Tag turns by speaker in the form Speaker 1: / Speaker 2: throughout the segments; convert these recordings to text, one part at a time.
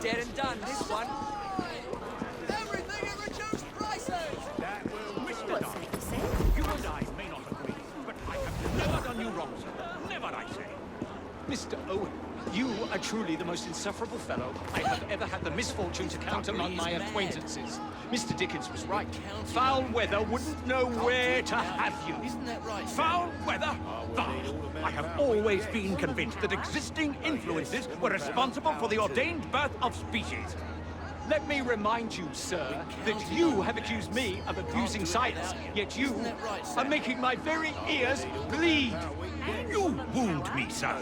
Speaker 1: Dead and done, this one.
Speaker 2: Everything at reduced prices!
Speaker 3: That will Mr. Dark. You and I may not agree, but I have never done you wrong, sir. Never, I say. Mr. Owen, you are truly the most insufferable fellow I have ever had the misfortune to count among my acquaintances. Mr. Dickens was right. Foul weather wouldn't know where to have you.
Speaker 2: Isn't that right?
Speaker 3: Foul weather? Bah! I have always been convinced that existing influences were responsible for the ordained birth of species. Let me remind you, sir, that you have accused me of abusing science, yet you are making my very ears bleed. You wound me, sir.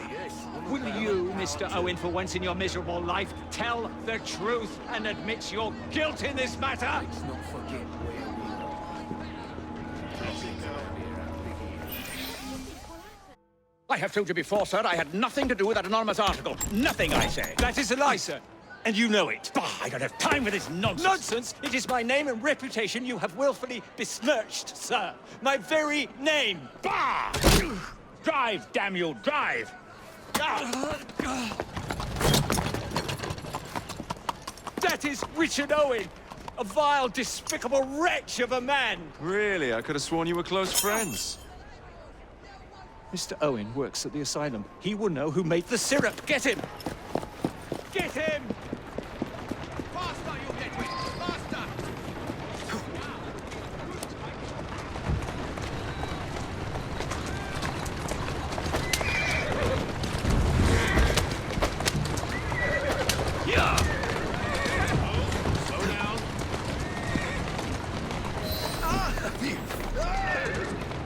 Speaker 3: Will you, Mr. Owen, for once in your miserable life, tell the truth and admit your guilt in this matter?
Speaker 2: Let's not forget where we are.
Speaker 3: I have told you before, sir, I had nothing to do with that anonymous article. Nothing, I say.
Speaker 1: That is a lie, sir. And you know it.
Speaker 3: Bah, I don't have time for this nonsense.
Speaker 1: Nonsense! It is my name and reputation you have willfully besmirched, sir. My very name.
Speaker 3: Bah! Drive, damn you, drive!
Speaker 1: That is Richard Owen, a vile, despicable wretch of a man.
Speaker 4: Really? I could have sworn you were close friends.
Speaker 1: Mr. Owen works at the asylum. He will know who made the syrup. Get him! Get him!
Speaker 2: Faster, you nitwit! Faster!
Speaker 3: Yeah! Slow down.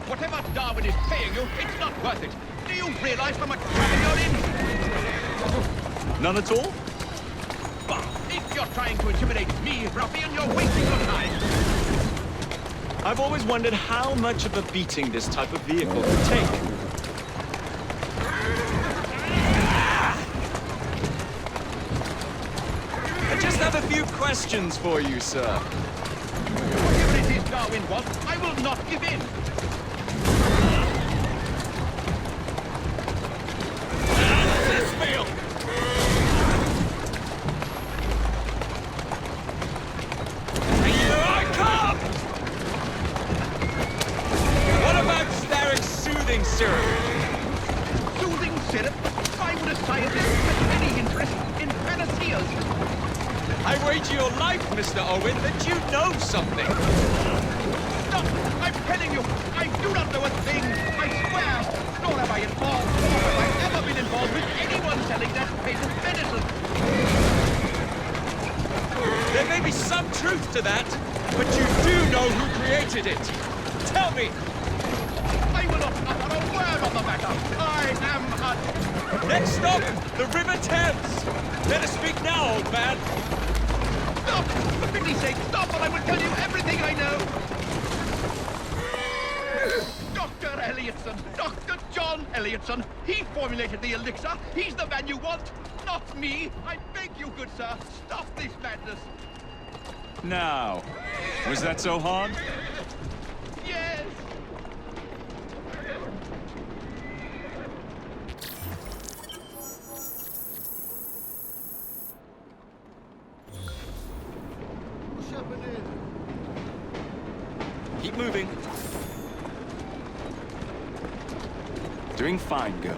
Speaker 3: Whatever Darwin is paying you, it's not worth it. Do you realize how much trouble you're in?
Speaker 4: None at all?
Speaker 3: Bah! If you're trying to intimidate me, ruffian, you're wasting your time.
Speaker 4: I've always wondered how much of a beating this type of vehicle can take. I just have a few questions for you, sir.
Speaker 3: Whatever it is Darwin wants, I will not give in. This field!
Speaker 1: Here I come! What about Starrick's soothing syrup?
Speaker 3: Soothing syrup? Why would a scientist have any interest in panaceas?
Speaker 1: I wager your life, Mr. Owen, that you know something.
Speaker 3: Stop! I'm telling you, I do not know a thing. I swear, nor have I involved, nor have I ever been involved with anyone selling that patent medicine.
Speaker 1: There may be some truth to that, but you do know who created it. Tell me.
Speaker 3: I will not utter a word on the matter. I am a...
Speaker 1: Next stop, the River Thames. Let us speak now, old man.
Speaker 3: Stop! For pity's sake, stop, or I will tell you everything I know. Dr. Elliotson, Dr. John Elliotson. He formulated the elixir. He's the man you want, not me. I beg you, good sir, stop this madness.
Speaker 4: Now, was that so hard?
Speaker 3: Yes.
Speaker 4: Keep moving. Doing fine, girl.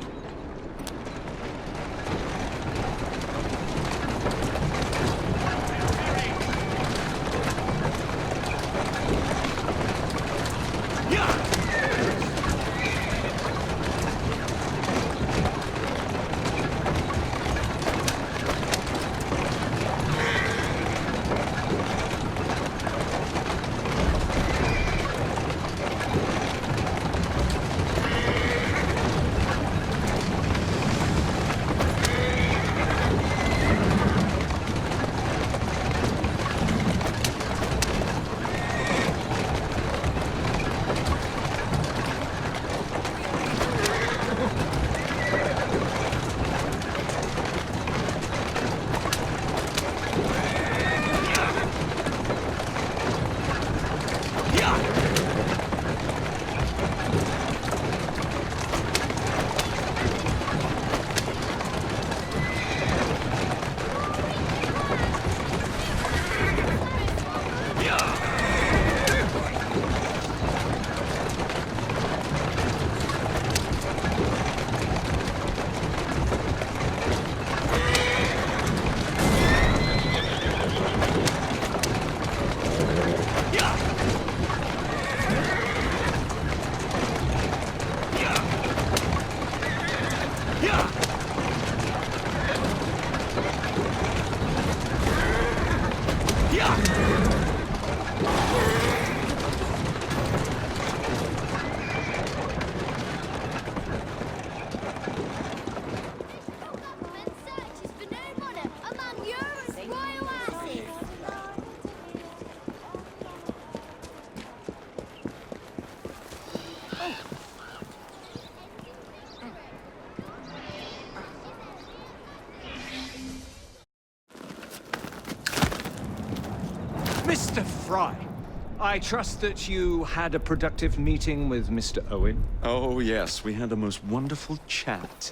Speaker 5: Government searches for new monarch among Europe's royal asses.
Speaker 1: Mr. Fry, I trust that you had a productive meeting with Mr. Owen.
Speaker 4: Oh, yes, we had a most wonderful chat.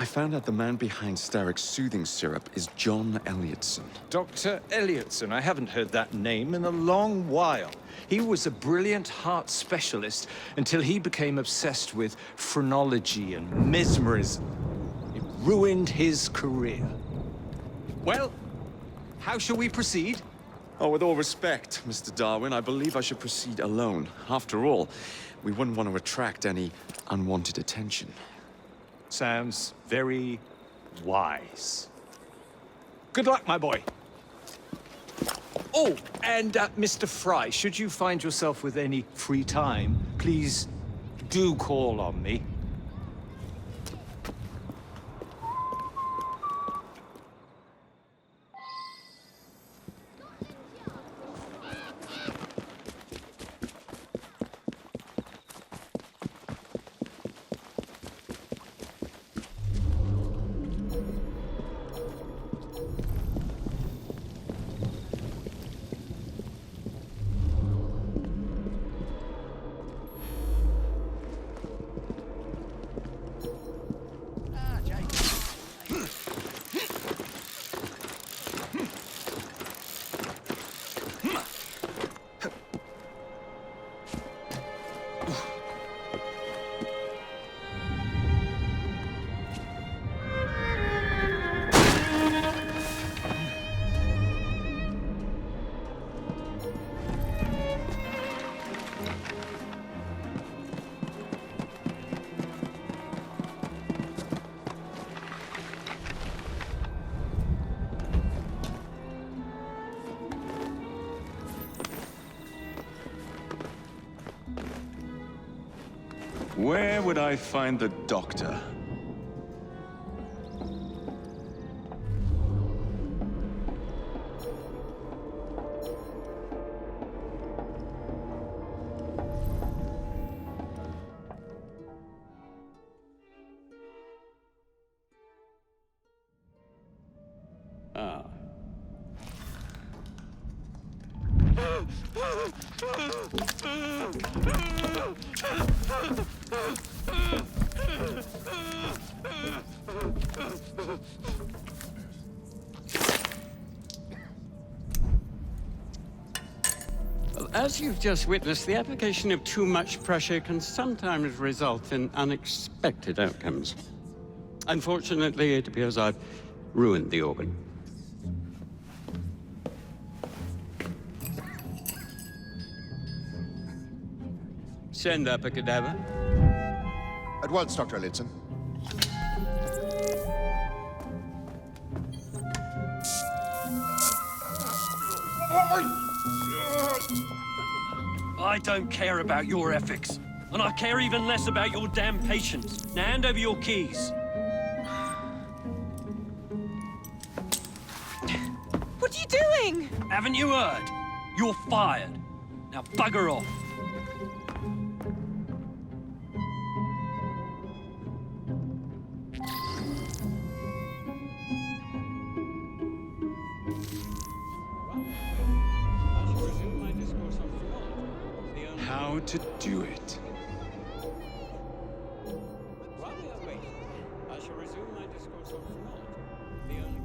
Speaker 4: I found out the man behind Starrick's soothing syrup is John Elliotson.
Speaker 1: Dr. Elliotson, I haven't heard that name in a long while. He was a brilliant heart specialist until he became obsessed with phrenology and mesmerism. It ruined his career. Well, how shall we proceed?
Speaker 4: Oh, with all respect, Mr. Darwin, I believe I should proceed alone. After all, we wouldn't want to attract any unwanted attention.
Speaker 1: Sounds very wise. Good luck, my boy. Oh, and Mr. Fry, should you find yourself with any free time, please do call on me.
Speaker 4: Where would I find the doctor? Ah.
Speaker 6: Well, as you've just witnessed, the application of too much pressure can sometimes result in unexpected outcomes. Unfortunately, it appears I've ruined the organ. Send up a cadaver.
Speaker 7: At once, Dr. Elliotson.
Speaker 8: I don't care about your ethics. And I care even less about your damn patience. Now hand over your keys.
Speaker 9: What are you doing?
Speaker 8: Haven't you heard? You're fired. Now bugger off.
Speaker 4: How to do it.
Speaker 6: While we are waiting, I shall resume my discourse on phrenology. The only...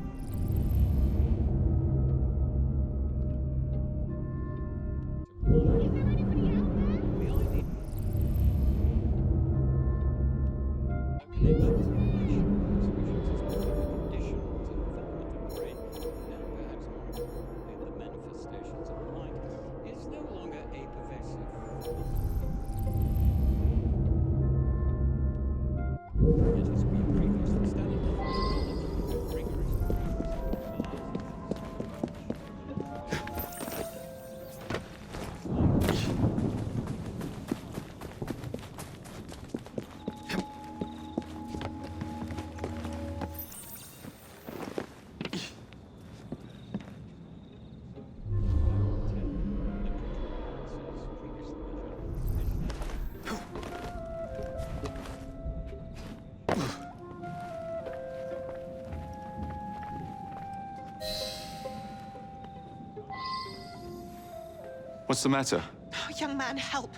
Speaker 4: What's the matter?
Speaker 9: Oh, young man, help.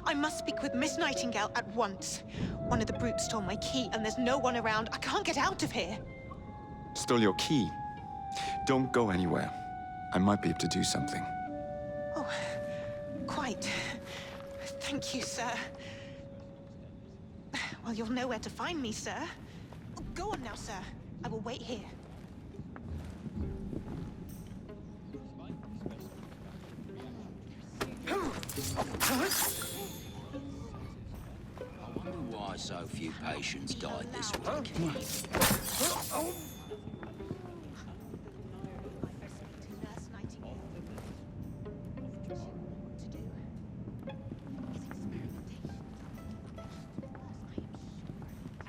Speaker 9: I must speak with Miss Nightingale at once. One of the brutes stole my key, and there's no one around. I can't get out of here.
Speaker 4: Stole your key. Don't go anywhere. I might be able to do something.
Speaker 9: Oh, quite. Thank you, sir. Well, you'll know where to find me, sir. Oh, go on now, sir. I will wait here.
Speaker 2: I wonder why so few patients died this week.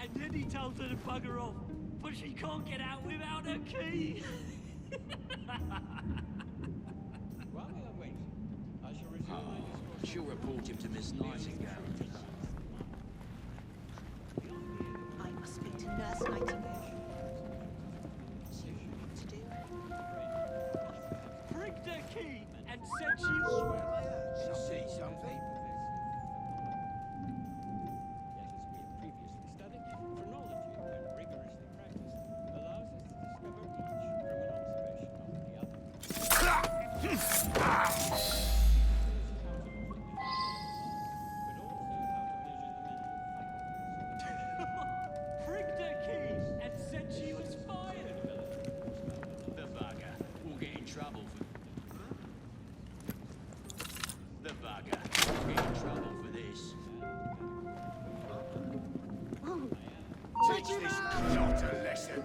Speaker 8: And then he tells her to bugger off, but she can't get out without her key.
Speaker 2: She'll report him to Miss Nightingale.
Speaker 9: I must speak to Nurse Nightingale. What to do?
Speaker 8: Prigged her key and said she was...
Speaker 2: See something?
Speaker 8: Prigged her key and said she was fired.
Speaker 2: The bugger. We'll get in trouble for... The bugger. We'll get in trouble for this. Teach this clot a lesson.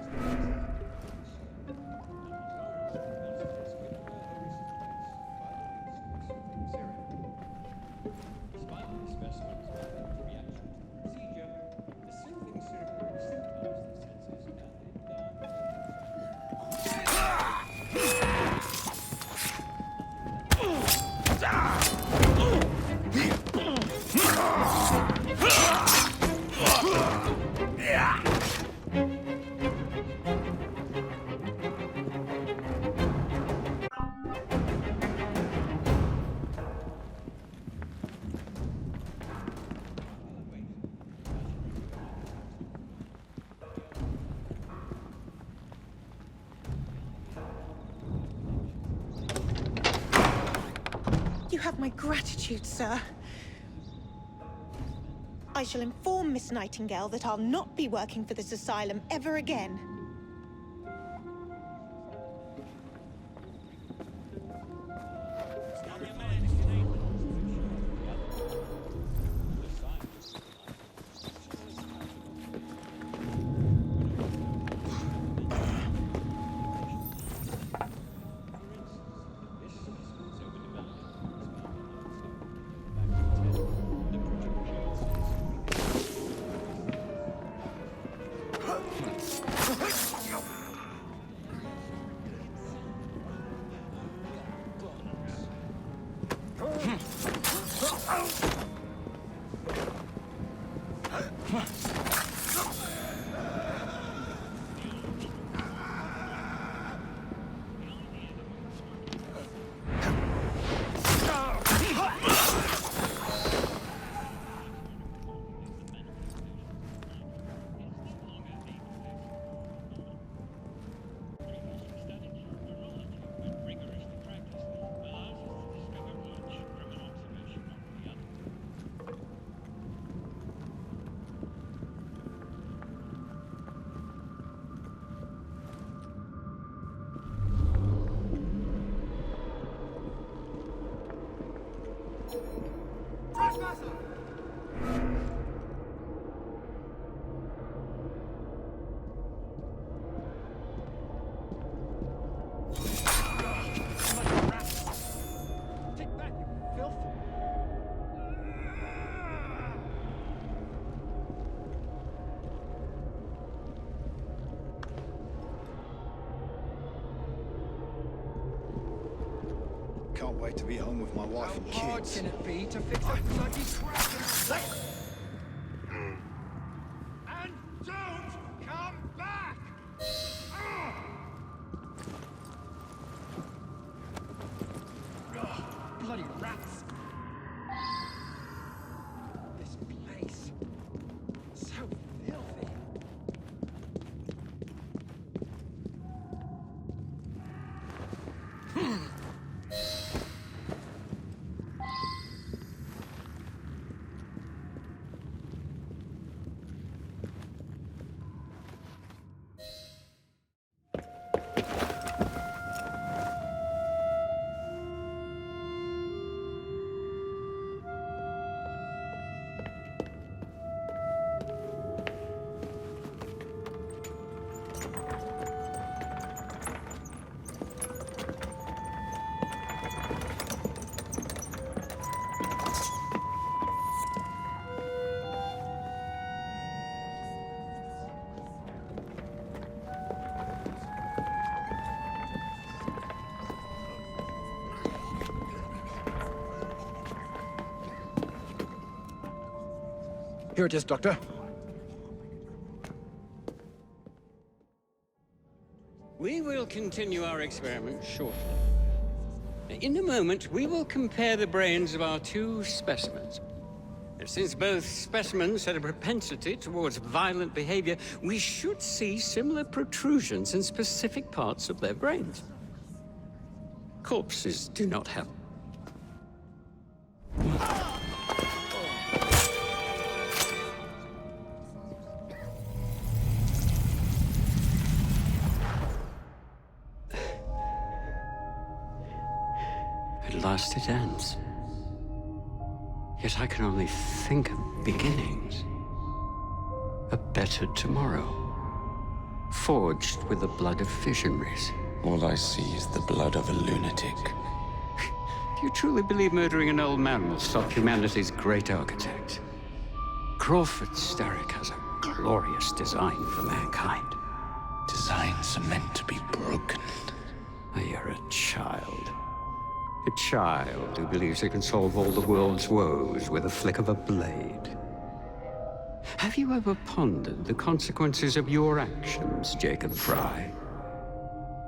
Speaker 9: You have my gratitude, sir. I shall inform Miss Nightingale that I'll not be working for this asylum ever again.
Speaker 10: Can't wait to be home with my wife and
Speaker 2: How hard
Speaker 10: kids.
Speaker 2: can it be to fix a bloody crack? And don't come back!
Speaker 3: bloody rats! This place. So filthy. Here it is, Doctor.
Speaker 6: We will continue our experiment shortly. In a moment, we will compare the brains of our two specimens. Since both specimens had a propensity towards violent behavior, we should see similar protrusions in specific parts of their brains. Corpses do not have. At last it ends. Yet I can only think of beginnings. A better tomorrow, forged with the blood of visionaries.
Speaker 4: All I see is the blood of a lunatic.
Speaker 6: Do you truly believe murdering an old man will stop humanity's great architect? Crawford Starrick has a glorious design for mankind.
Speaker 4: Designs are meant to be broken.
Speaker 6: You're a child. A child who believes it can solve all the world's woes with a flick of a blade. Have you ever pondered the consequences of your actions, Jacob Fry?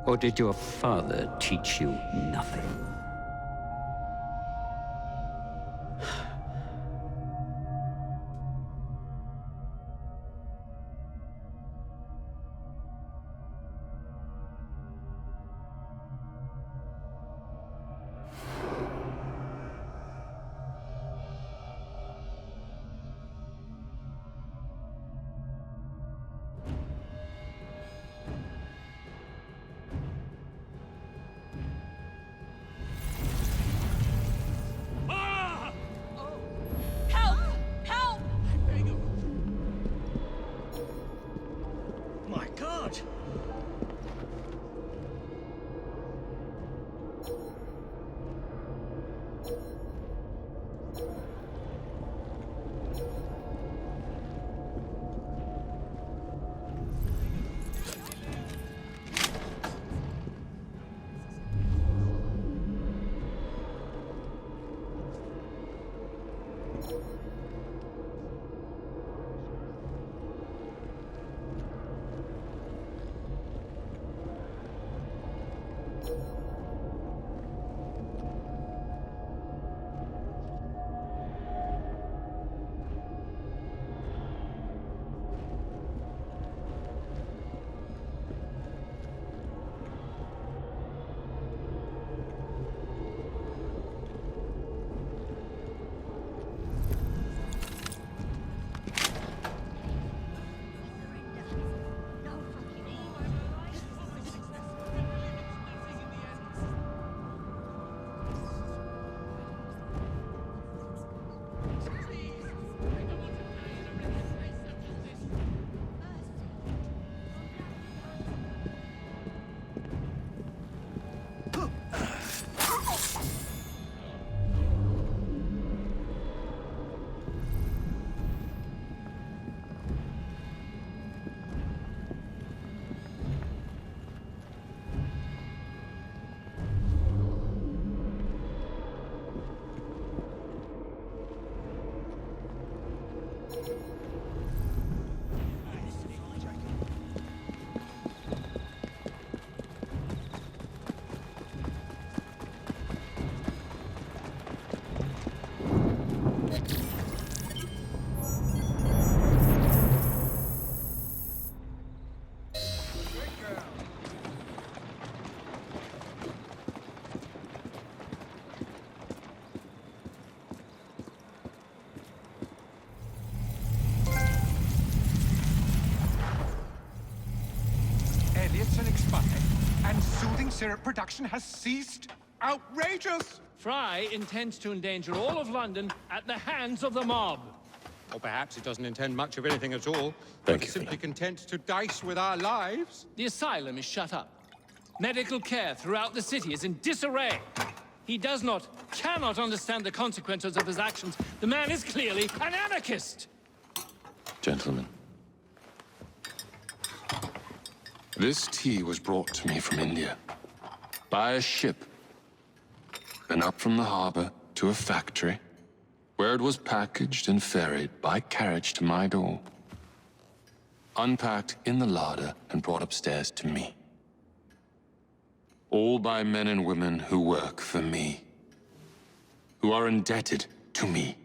Speaker 6: Or did your father teach you nothing?
Speaker 3: syrup production has ceased. Outrageous!
Speaker 11: Fry intends to endanger all of London at the hands of the mob.
Speaker 3: Or perhaps it doesn't intend much of anything at all.
Speaker 4: Thank
Speaker 3: but
Speaker 4: you
Speaker 3: is
Speaker 4: for
Speaker 3: simply
Speaker 4: that.
Speaker 3: content to dice with our lives.
Speaker 11: The asylum is shut up. Medical care throughout the city is in disarray. He cannot understand the consequences of his actions. The man is clearly an anarchist!
Speaker 12: Gentlemen, this tea was brought to me from India by a ship, then up from the harbor to a factory, where it was packaged and ferried by carriage to my door, unpacked in the larder and brought upstairs to me. All by men and women who work for me, who are indebted to me,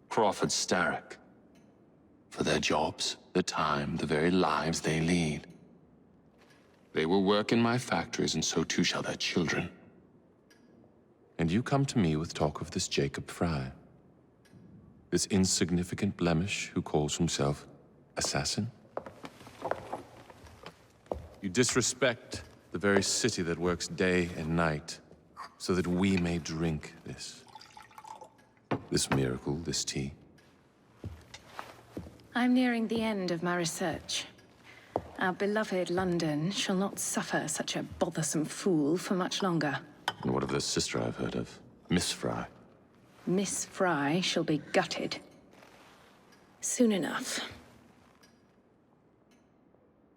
Speaker 12: Crawford Starrick, for their jobs, the time, the very lives they lead. They will work in my factories, and so too shall their children. And you come to me with talk of this Jacob Fry, this insignificant blemish who calls himself assassin? You disrespect the very city that works day and night so that we may drink this miracle, this tea.
Speaker 13: I'm nearing the end of my research. Our beloved London shall not suffer such a bothersome fool for much longer.
Speaker 12: And what of the sister I've heard of, Miss Fry?
Speaker 13: Miss Fry shall be gutted. Soon enough.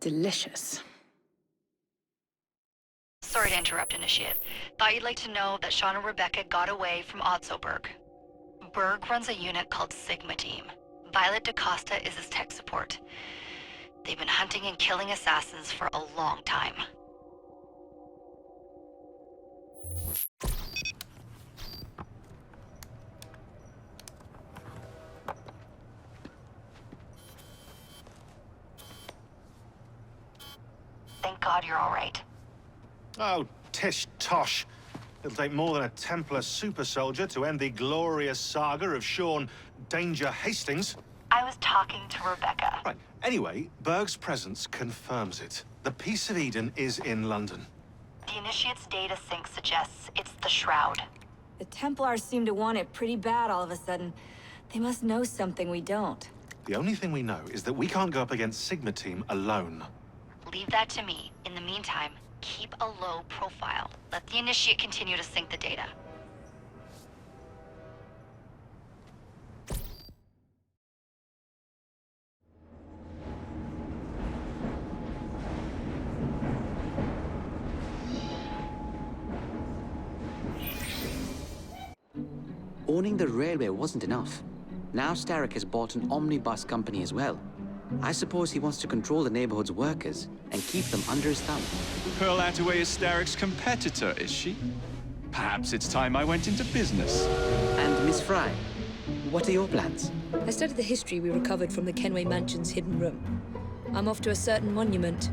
Speaker 13: Delicious.
Speaker 14: Sorry to interrupt, Initiate. Thought you'd like to know that Sean and Rebecca got away from Otzoberg. Berg runs a unit called Sigma Team. Violet DaCosta is his tech support. They've been hunting and killing assassins for a long time. Thank God you're all right.
Speaker 10: Oh, tish tosh. It'll take more than a Templar super soldier to end the glorious saga of Sean Danger Hastings.
Speaker 14: I was talking to Rebecca.
Speaker 10: Right. Anyway, Berg's presence confirms it. The Peace of Eden is in London.
Speaker 14: The Initiate's data sync suggests it's the Shroud.
Speaker 15: The Templars seem to want it pretty bad all of a sudden. They must know something we don't.
Speaker 10: The only thing we know is that we can't go up against Sigma Team alone.
Speaker 14: Leave that to me. In the meantime, keep a low profile. Let the Initiate continue to sync the data.
Speaker 16: Owning the railway wasn't enough. Now Starrick has bought an omnibus company as well. I suppose he wants to control the neighborhood's workers and keep them under his thumb.
Speaker 1: Pearl Attaway is Starrick's competitor, is she? Perhaps it's time I went into business.
Speaker 16: And Miss Fry, what are your plans?
Speaker 15: I studied the history we recovered from the Kenway Mansion's hidden room. I'm off to a certain monument.